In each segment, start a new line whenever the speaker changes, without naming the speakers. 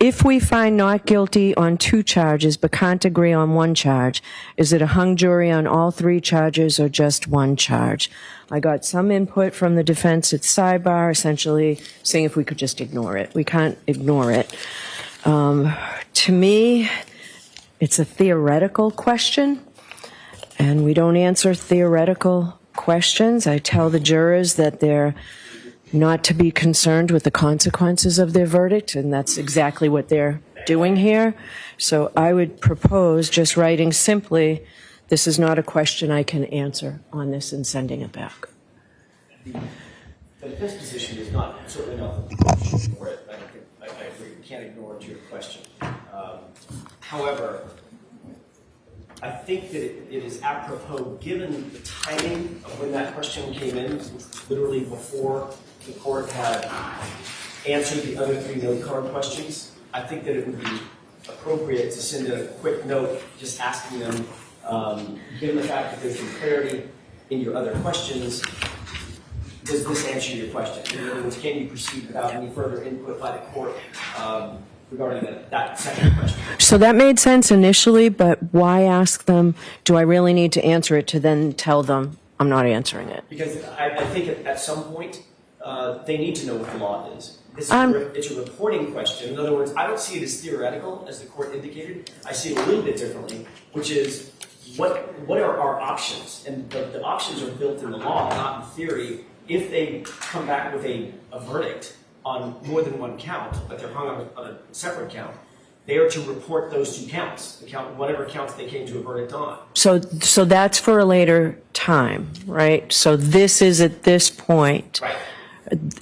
if we find not guilty on 2 charges but can't agree on 1 charge, is it a hung jury on all 3 charges or just 1 charge? I got some input from the defense at sidebar, essentially saying if we could just ignore it. We can't ignore it. To me, it's a theoretical question, and we don't answer theoretical questions. I tell the jurors that they're not to be concerned with the consequences of their verdict, and that's exactly what they're doing here. So I would propose just writing simply, this is not a question I can answer on this, and sending it back.
The defense position is not, certainly not that the court should ignore it. I agree, you can't ignore it to your question. However, I think that it is apropos, given the timing of when that question came in, literally before the court had answered the other 3 note card questions. I think that it would be appropriate to send a quick note just asking them, given the fact that there's some clarity in your other questions, does this answer your question? In other words, can you proceed without any further input by the court regarding that second question? So
that made sense initially, but why ask them, do I really need to answer it, to then tell them I'm not answering it?
Because I think at some point, they need to know what the law is. It's a reporting question. In other words, I don't see it as theoretical, as the court indicated. I see it a little bit differently, which is what are our options? And the options are built in the law, not in theory. If they come back with a verdict on more than 1 count, but they're hung on a separate count, they are to report those 2 counts, whatever counts they came to a verdict on.
So that's for a later time, right? So this is at this point.
Right.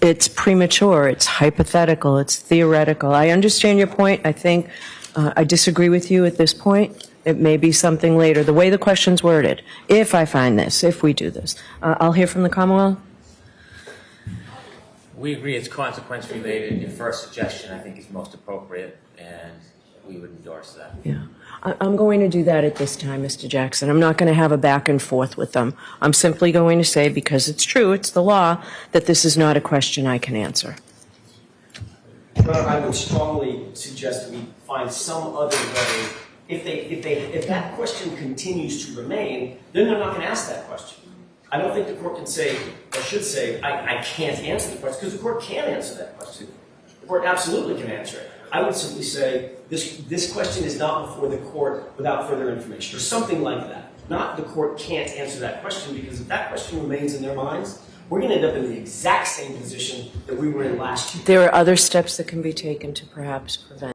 It's premature, it's hypothetical, it's theoretical. I understand your point. I think I disagree with you at this point. It may be something later. The way the question's worded, if I find this, if we do this. I'll hear from the Commonwealth.
We agree it's consequence related. Your first suggestion, I think, is most appropriate, and we would endorse that.
Yeah. I'm going to do that at this time, Mr. Jackson. I'm not going to have a back and forth with them. I'm simply going to say, because it's true, it's the law, that this is not a question I can answer.
I would strongly suggest that we find some other way. If that question continues to remain, then they're not going to ask that question. I don't think the court can say, or should say, I can't answer the question, because the court can answer that question. The court absolutely can answer it. I would simply say, this question is not before the court without further information, or something like that. Not the court can't answer that question, because if that question remains in their minds, we're going to end up in the exact same position that we were in last year.
There are other steps that can be taken to perhaps prevent